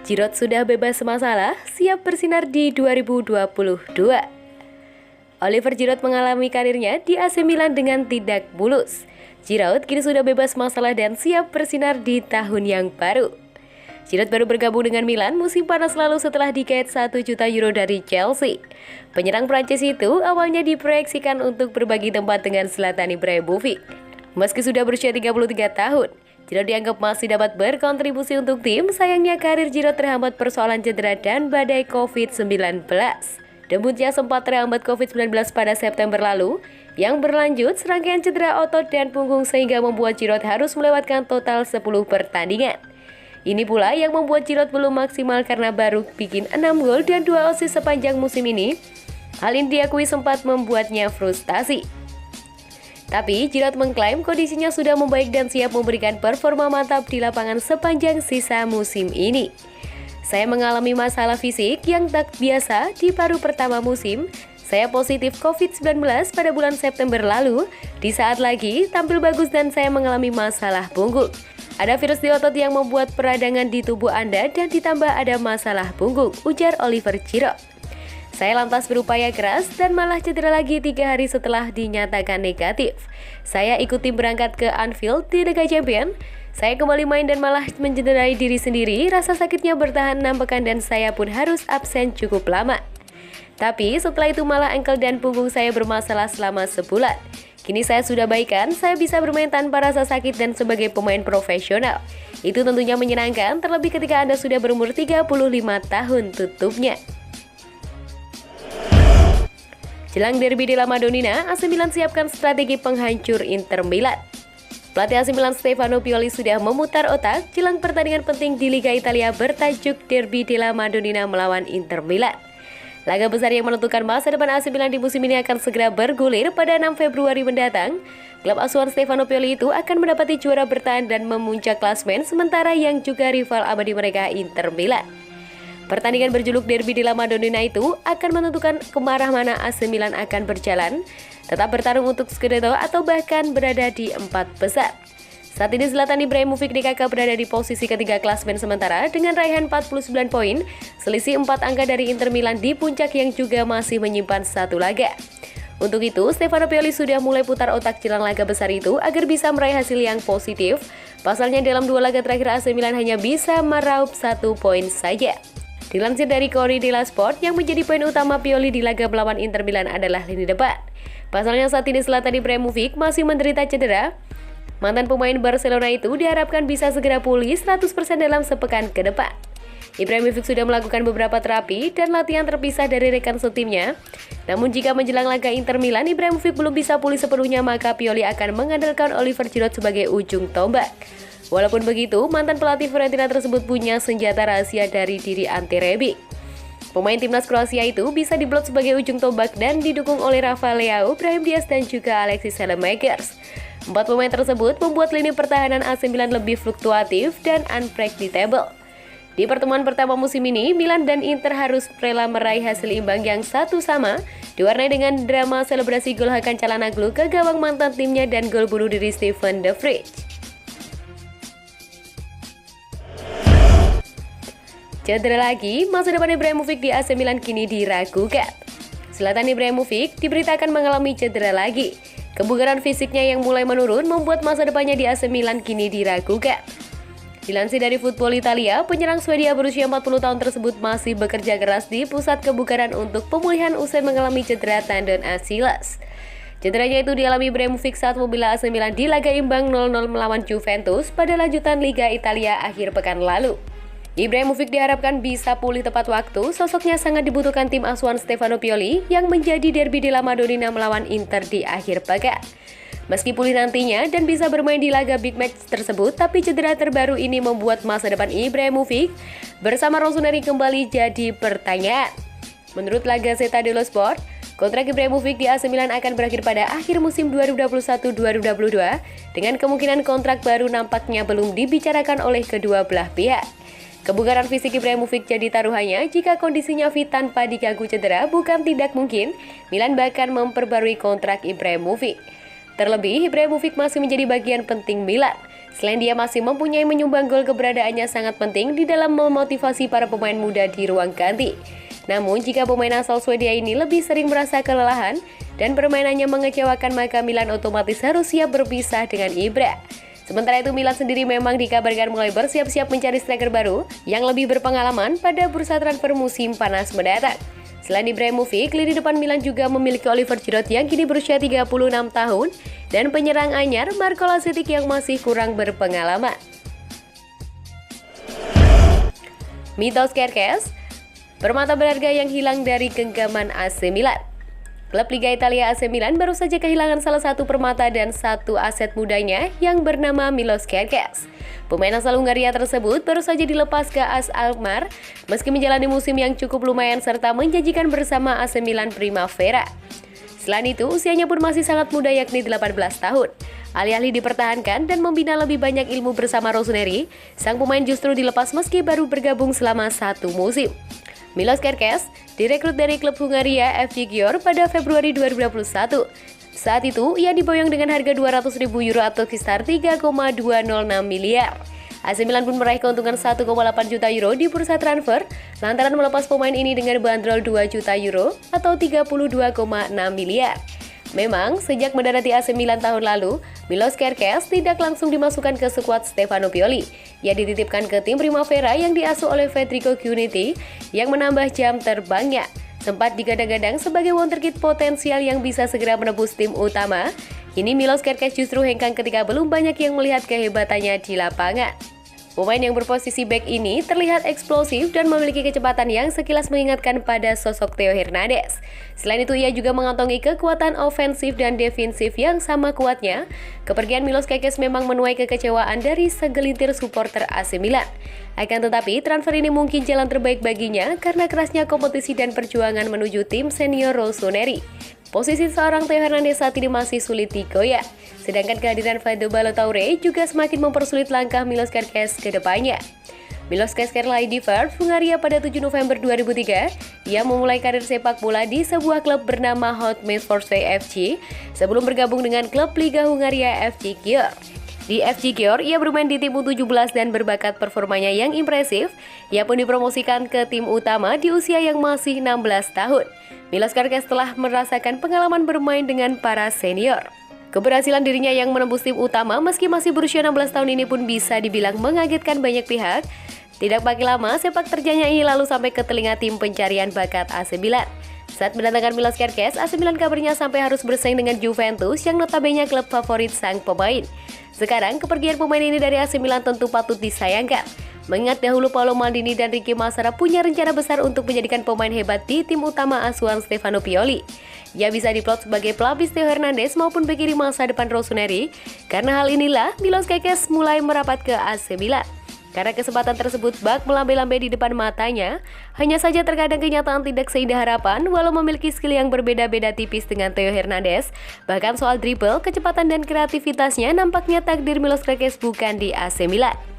Giroud sudah bebas masalah, siap bersinar di 2022. Oliver Giroud mengalami karirnya di AC Milan dengan tidak mulus. Giroud kini sudah bebas masalah dan siap bersinar di tahun yang baru. Giroud baru bergabung dengan Milan musim panas lalu setelah digait 1 juta euro dari Chelsea. Penyerang Prancis itu awalnya diproyeksikan untuk berbagi tempat dengan Zlatan Ibrahimovic. Meski sudah berusia 33 tahun, Giroud dianggap masih dapat berkontribusi untuk tim. Sayangnya karir Giroud terhambat persoalan cedera dan badai COVID-19. Debutnya sempat terhambat COVID-19 pada September lalu, yang berlanjut serangkaian cedera otot dan punggung sehingga membuat Giroud harus melewatkan total 10 pertandingan. Ini pula yang membuat Giroud belum maksimal karena baru bikin 6 gol dan 2 assist sepanjang musim ini. Hal ini diakui sempat membuatnya frustasi. Tapi Giroud mengklaim kondisinya sudah membaik dan siap memberikan performa mantap di lapangan sepanjang sisa musim ini. Saya mengalami masalah fisik yang tak biasa di paruh pertama musim. Saya positif COVID-19 pada bulan September lalu. Di saat lagi tampil bagus dan saya mengalami masalah punggung. Ada virus di otot yang membuat peradangan di tubuh Anda dan ditambah ada masalah punggung, ujar Oliver Giroud. Saya lantas berupaya keras dan malah cedera lagi 3 hari setelah dinyatakan negatif. Saya ikut tim berangkat ke Anfield di Liga Champions. Saya kembali main dan malah mencederai diri sendiri. Rasa sakitnya bertahan 6 pekan dan saya pun harus absen cukup lama. Tapi setelah itu malah ankle dan punggung saya bermasalah selama sebulan. Kini saya sudah baikan, saya bisa bermain tanpa rasa sakit dan sebagai pemain profesional. Itu tentunya menyenangkan, terlebih ketika Anda sudah berumur 35 tahun tutupnya. Jelang derby della Madonnina, AC Milan siapkan strategi penghancur Inter Milan. Pelatih AC Milan Stefano Pioli sudah memutar otak jelang pertandingan penting di Liga Italia bertajuk Derby della Madonnina melawan Inter Milan. Laga besar yang menentukan masa depan AC Milan di musim ini akan segera bergulir pada 6 Februari mendatang. Klub asuhan Stefano Pioli itu akan mendapati juara bertahan dan memuncak klasmen, sementara yang juga rival abadi mereka Inter Milan. Pertandingan berjuluk Derby della Madonnina itu akan menentukan kemana mana AC Milan akan berjalan, tetap bertarung untuk Scudetto atau bahkan berada di 4 besar. Saat ini Zlatan Ibrahimovic di kakak berada di posisi ketiga klasmen sementara dengan raihan 49 poin, selisih 4 angka dari Inter Milan di puncak yang juga masih menyimpan 1 laga. Untuk itu, Stefano Pioli sudah mulai putar otak jelang laga besar itu agar bisa meraih hasil yang positif. Pasalnya dalam 2 laga terakhir AC Milan hanya bisa meraup 1 poin saja. Dilansir dari Corriere dello Sport, yang menjadi poin utama Pioli di laga melawan Inter Milan adalah lini depan. Pasalnya saat ini Zlatan Ibrahimovic masih menderita cedera. Mantan pemain Barcelona itu diharapkan bisa segera pulih 100% dalam sepekan ke depan. Ibrahimovic sudah melakukan beberapa terapi dan latihan terpisah dari rekan setimnya. Namun jika menjelang laga Inter Milan, Ibrahimovic belum bisa pulih sepenuhnya, maka Pioli akan mengandalkan Oliver Giroud sebagai ujung tombak. Walaupun begitu, mantan pelatih Fiorentina tersebut punya senjata rahasia dari diri anti Rebic. Pemain timnas Kroasia itu bisa diblot sebagai ujung tombak dan didukung oleh Rafael Leao, Brahim Diaz dan juga Alexis Saelemaekers. 4 pemain tersebut membuat lini pertahanan AC Milan lebih fluktuatif dan unpredictable. Di pertemuan pertama musim ini, Milan dan Inter harus rela meraih hasil imbang yang 1-1, diwarnai dengan drama selebrasi gol Hakan Çalhanoğlu ke gawang mantan timnya dan gol bunuh diri Steven De Vrij. Cedera lagi, masa depan Ibrahimovic di AC Milan kini diragukan. Zlatan Ibrahimovic diberitakan mengalami cedera lagi. Kebugaran fisiknya yang mulai menurun membuat masa depannya di AC Milan kini diragukan. Dilansir dari Football Italia, penyerang Swedia berusia 40 tahun tersebut masih bekerja keras di pusat kebugaran untuk pemulihan usai mengalami cedera tendon Achilles. Cederanya itu dialami Ibrahimovic saat membela AC Milan di laga imbang 0-0 melawan Juventus pada lanjutan Liga Italia akhir pekan lalu. Ibrahimovic diharapkan bisa pulih tepat waktu. Sosoknya sangat dibutuhkan tim asuhan Stefano Pioli yang menjadi Derby della Madonnina melawan Inter di akhir pekan. Meski pulih nantinya dan bisa bermain di laga big match tersebut, tapi cedera terbaru ini membuat masa depan Ibrahimovic bersama Rossoneri kembali jadi pertanyaan. Menurut La Gazzetta dello Sport, kontrak Ibrahimovic di AC Milan akan berakhir pada akhir musim 2021-2022 dengan kemungkinan kontrak baru nampaknya belum dibicarakan oleh kedua belah pihak. Kebugaran fisik Ibrahimovic jadi taruhannya. Jika kondisinya fit tanpa diganggu cedera, bukan tidak mungkin Milan bahkan memperbarui kontrak Ibrahimovic. Terlebih, Ibrahimovic masih menjadi bagian penting Milan. Selain dia masih mempunyai menyumbang gol, keberadaannya sangat penting di dalam memotivasi para pemain muda di ruang ganti. Namun jika pemain asal Swedia ini lebih sering merasa kelelahan dan permainannya mengecewakan, maka Milan otomatis harus siap berpisah dengan Ibra. Sementara itu Milan sendiri memang dikabarkan mulai bersiap-siap mencari striker baru yang lebih berpengalaman pada bursa transfer musim panas mendatang. Selain Ibrahimovic, lini depan Milan juga memiliki Oliver Giroud yang kini berusia 36 tahun dan penyerang anyar Marco Lazetic yang masih kurang berpengalaman. Mitos Kerkez, permata berharga yang hilang dari genggaman AC Milan. Klub Liga Italia AC Milan baru saja kehilangan salah satu permata dan satu aset mudanya yang bernama Milos Kerkez. Pemain asal Hungaria tersebut baru saja dilepas ke AS Alkmaar meski menjalani musim yang cukup lumayan serta menjanjikan bersama AC Milan Primavera. Selain itu, usianya pun masih sangat muda yakni 18 tahun. Alih-alih dipertahankan dan membina lebih banyak ilmu bersama Rossoneri, sang pemain justru dilepas meski baru bergabung selama 1 musim. Milos Kerkez direkrut dari klub Hungaria FC Győr pada Februari 2021. Saat itu, ia diboyong dengan harga 200.000 euro atau sekitar 3,206 miliar. AC Milan pun meraih keuntungan 1,8 juta euro di bursa transfer lantaran melepas pemain ini dengan bandrol 2 juta euro atau 32,6 miliar. Memang, sejak mendarati AC Milan tahun lalu, Milos Kerkez tidak langsung dimasukkan ke skuad Stefano Pioli. Ia dititipkan ke tim Primavera yang diasuh oleh Federico Chiellini yang menambah jam terbangnya. Sempat digadang-gadang sebagai wonderkid potensial yang bisa segera menembus tim utama, kini Milos Kerkez justru hengkang ketika belum banyak yang melihat kehebatannya di lapangan. Pemain yang berposisi back ini terlihat eksplosif dan memiliki kecepatan yang sekilas mengingatkan pada sosok Theo Hernandez. Selain itu, ia juga mengantongi kekuatan ofensif dan defensif yang sama kuatnya. Kepergian Milos Kerkez memang menuai kekecewaan dari segelintir supporter AC Milan. Akan tetapi, transfer ini mungkin jalan terbaik baginya karena kerasnya kompetisi dan perjuangan menuju tim senior Rossoneri. Posisi seorang Theo Hernandez saat ini masih sulit digoyah. Sedangkan kehadiran Fede Ballo-Touré juga semakin mempersulit langkah Milos Kerkez ke depannya. Milos Kerkez lahir di Fürth, Hungaria pada 7 November 2003. Ia memulai karir sepak bola di sebuah klub bernama Hotmail Forsvay FC sebelum bergabung dengan klub Liga Hungaria FC Győr. Di FC Győr, ia bermain di tim U17 dan berbakat performanya yang impresif. Ia pun dipromosikan ke tim utama di usia yang masih 16 tahun. Milos Kerkez telah merasakan pengalaman bermain dengan para senior. Keberhasilan dirinya yang menembus tim utama meski masih berusia 16 tahun ini pun bisa dibilang mengagetkan banyak pihak. Tidak pakai lama, sepak terjangnya ini lalu sampai ke telinga tim pencarian bakat AC Milan. Saat mendatangkan Milos Kerkez, AC Milan kabarnya sampai harus bersaing dengan Juventus yang notabene klub favorit sang pemain. Sekarang, kepergian pemain ini dari AC Milan tentu patut disayangkan. Mengingat dahulu Paolo Maldini dan Ricky Massara punya rencana besar untuk menjadikan pemain hebat di tim utama asuhan Stefano Pioli. Ia bisa diplot sebagai pelapis Theo Hernandez maupun bek kiri masa depan Rossoneri. Karena hal inilah, Milos Kerkez mulai merapat ke AC Milan. Karena kesempatan tersebut bak melambai-lambai di depan matanya, hanya saja terkadang kenyataan tidak seindah harapan walau memiliki skill yang berbeda-beda tipis dengan Theo Hernandez. Bahkan soal dribble, kecepatan dan kreativitasnya nampaknya takdir Milos Kerkez bukan di AC Milan.